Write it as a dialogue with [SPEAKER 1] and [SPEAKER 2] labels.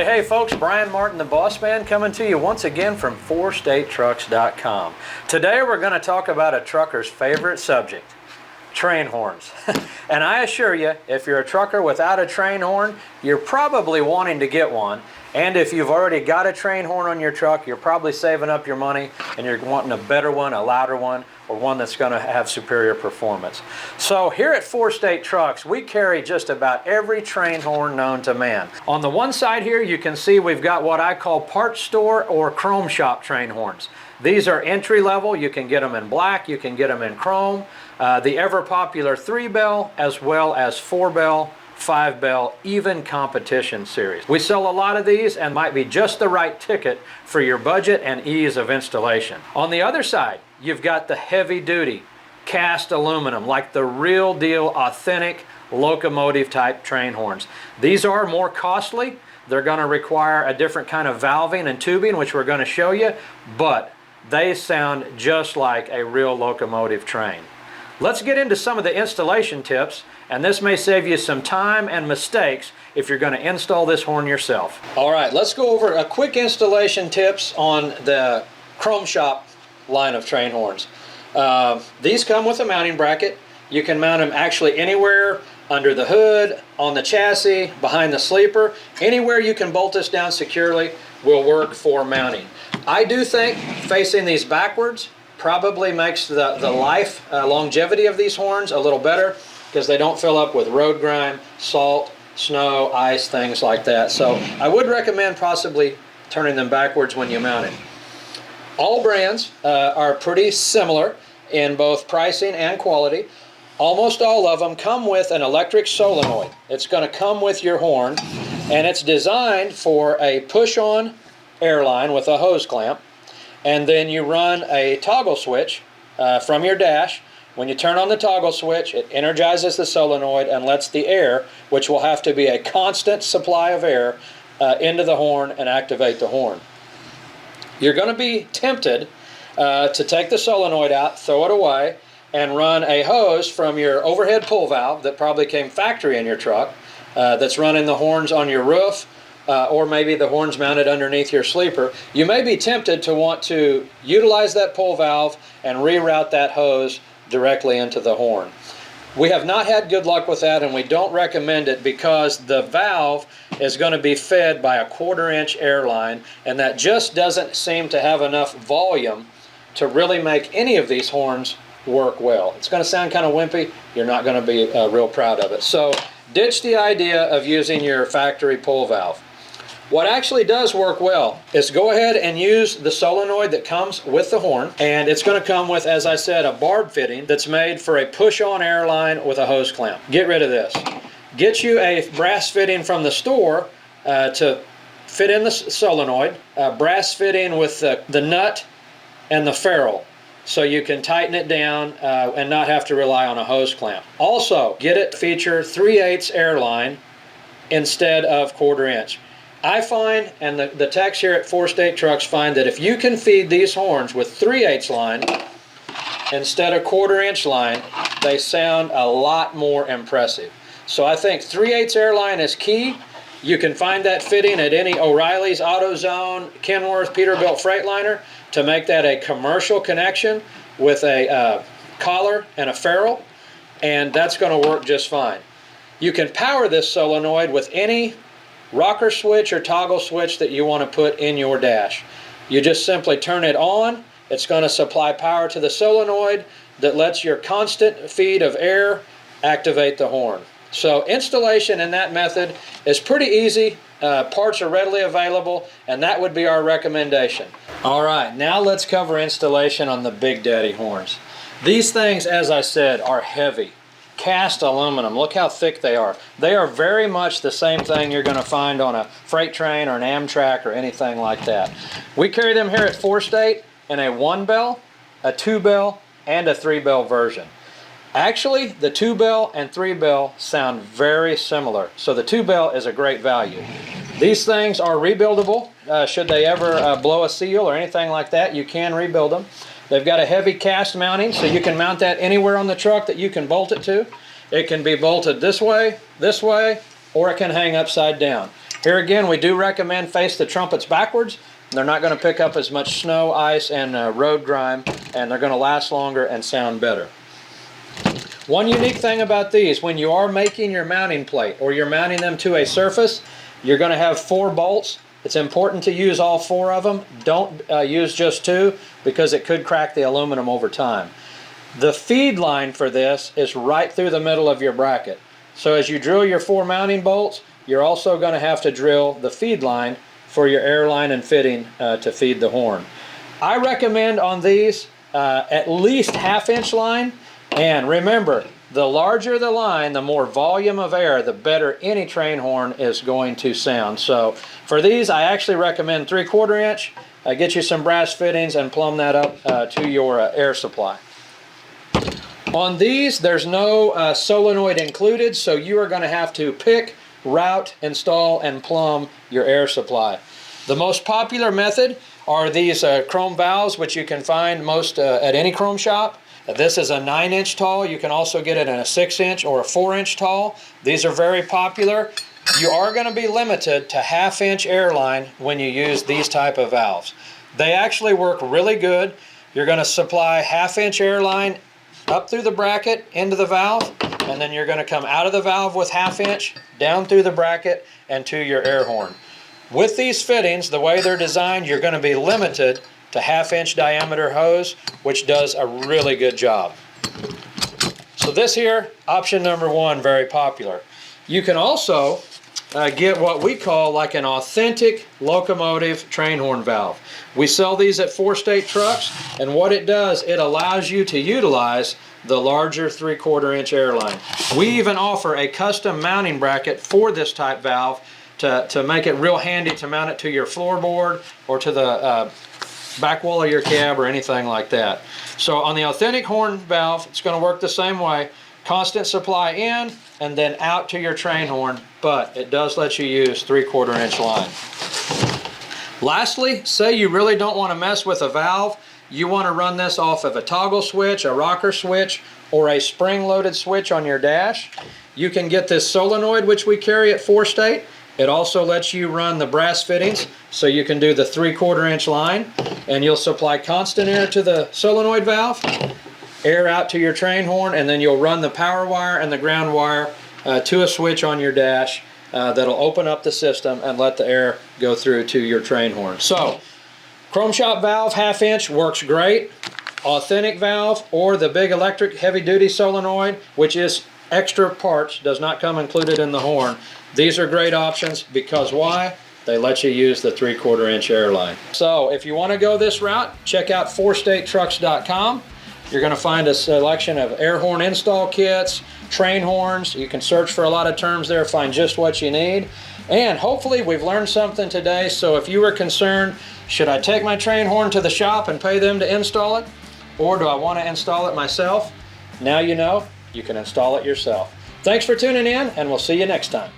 [SPEAKER 1] Hey folks, Bryan Martin, the Bossman, coming to you once again from 4statetrucks.com. Today we're going to talk about a trucker's favorite subject, train horns. And I assure you, if you're a trucker without a train horn, you're probably wanting to get one. And if you've already got a train horn on your truck, you're probably saving up your money and you're wanting a better one, a louder one, or one that's going to have superior performance. So here at 4State Trucks, we carry just about every train horn known to man. On the one side here, you can see we've got what I call parts store or chrome shop train horns. These are entry level. You can get them in black, you can get them in chrome. The ever popular 3-bell as well as 4-bell, 5-bell, even competition series. We sell a lot of these and might be just the right ticket for your budget and ease of installation. On the other side, you've got the heavy duty cast aluminum, like the real deal authentic locomotive type train horns. These are more costly. They're going to require a different kind of valving and tubing, which we're going to show you, but they sound just like a real locomotive train. Let's get into some of the installation tips, and this may save you some time and mistakes if you're going to install this horn yourself. All right, let's go over a quick installation tips on the Chrome Shop line of train horns. These come with a mounting bracket. You can mount them actually anywhere under the hood, on the chassis, behind the sleeper. Anywhere you can bolt this down securely will work for mounting. I do think facing these backwards probably makes the longevity of these horns a little better, because they don't fill up with road grime, salt, snow, ice, things like that. So I would recommend possibly turning them backwards when you mount it. All brands are pretty similar in both pricing and quality. Almost all of them come with an electric solenoid. It's going to come with your horn, and it's designed for a push-on airline with a hose clamp. And then you run a toggle switch from your dash. When you turn on the toggle switch, it energizes the solenoid and lets the air, which will have to be a constant supply of air, into the horn and activate the horn. You're going to be tempted to take the solenoid out, throw it away, and run a hose from your overhead pull valve that probably came factory in your truck, that's running the horns on your roof, or maybe the horns mounted underneath your sleeper. You may be tempted to want to utilize that pull valve and reroute that hose directly into the horn. We have not had good luck with that, and we don't recommend it because the valve is going to be fed by a 1/4-inch airline, and that just doesn't seem to have enough volume to really make any of these horns work well. It's going to sound kind of wimpy. You're not going to be real proud of it. So ditch the idea of using your factory pull valve. What actually does work well is go ahead and use the solenoid that comes with the horn, and it's going to come with, as I said, a barb fitting that's made for a push-on airline with a hose clamp. Get rid of this. Get you a brass fitting from the store to fit in the solenoid, brass fitting with the nut and the ferrule, so you can tighten it down and not have to rely on a hose clamp. Also, get it feature 3/8 airline instead of 1/4-inch. I find, and the techs here at 4State Trucks find, that if you can feed these horns with 3/8 line instead of 1/4-inch line, they sound a lot more impressive. So I think 3/8 airline is key. You can find that fitting at any O'Reilly's, AutoZone, Kenworth, Peterbilt Freightliner to make that a commercial connection with a collar and a ferrule, and that's going to work just fine. You can power this solenoid with any rocker switch or toggle switch that you want to put in your dash. You just simply turn it on. It's going to supply power to the solenoid that lets your constant feed of air activate the horn. So installation in that method is pretty easy. Parts are readily available, and that would be our recommendation. All right, now let's cover installation on the Big Daddy horns. These things, as I said, are heavy. Cast aluminum. Look how thick they are. They are very much the same thing you're going to find on a freight train or an Amtrak or anything like that. We carry them here at 4State in a 1-bell, a 2-bell, and a 3-bell version. Actually, the 2-bell and 3-bell sound very similar, so the 2-bell is a great value. These things are rebuildable. Should they ever blow a seal or anything like that, you can rebuild them. They've got a heavy cast mounting, so you can mount that anywhere on the truck that you can bolt it to. It can be bolted this way, or it can hang upside down. Here again, we do recommend face the trumpets backwards. They're not going to pick up as much snow, ice, and road grime, and they're going to last longer and sound better. One unique thing about these, when you are making your mounting plate or you're mounting them to a surface, you're going to have 4 bolts. It's important to use all 4 of them. Don't use just 2 because it could crack the aluminum over time. The feed line for this is right through the middle of your bracket. So as you drill your 4 mounting bolts, you're also going to have to drill the feed line for your air line and fitting to feed the horn. I recommend on these at least 1/2 inch line. And remember, the larger the line, the more volume of air, the better any train horn is going to sound. So for these, I actually recommend 3/4 inch. Get you some brass fittings and plumb that up to your air supply. On these, there's no solenoid included, so you are going to have to pick, route, install, and plumb your air supply. The most popular method are these chrome valves, which you can find most at any chrome shop. This is a 9-inch tall. You can also get it in a 6-inch or a 4-inch tall. These are very popular. You are going to be limited to 1/2 inch air line when you use these type of valves. They actually work really good. You're going to supply 1/2 inch air line up through the bracket into the valve, and then you're going to come out of the valve with 1/2 inch down through the bracket and to your air horn. With these fittings, the way they're designed, you're going to be limited to 1/2 inch diameter hose, which does a really good job. So this here, option number 1, very popular. You can also get what we call like an authentic locomotive train horn valve. We sell these at 4 State Trucks, and what it does, it allows you to utilize the larger 3/4 inch air line. We even offer a custom mounting bracket for this type valve to make it real handy to mount it to your floorboard or to the back wall of your cab or anything like that. So on the authentic horn valve, it's going to work the same way. Constant supply in and then out to your train horn, but it does let you use 3/4 inch line. Lastly, say you really don't want to mess with a valve. You want to run this off of a toggle switch, a rocker switch, or a spring-loaded switch on your dash. You can get this solenoid, which we carry at 4 State. It also lets you run the brass fittings, so you can do the 3/4 inch line, and you'll supply constant air to the solenoid valve, air out to your train horn, and then you'll run the power wire and the ground wire to a switch on your dash that'll open up the system and let the air go through to your train horn. So, chrome shop valve 1/2 inch works great. Authentic valve or the big electric heavy duty solenoid, which is extra parts, does not come included in the horn. These are great options because why? They let you use the 3/4 inch air line. So if you want to go this route, check out 4statetrucks.com. You're going to find a selection of air horn install kits, train horns. You can search for a lot of terms there, find just what you need. And hopefully we've learned something today. So if you were concerned, should I take my train horn to the shop and pay them to install it? Or do I want to install it myself? Now you know, you can install it yourself. Thanks for tuning in, and we'll see you next time.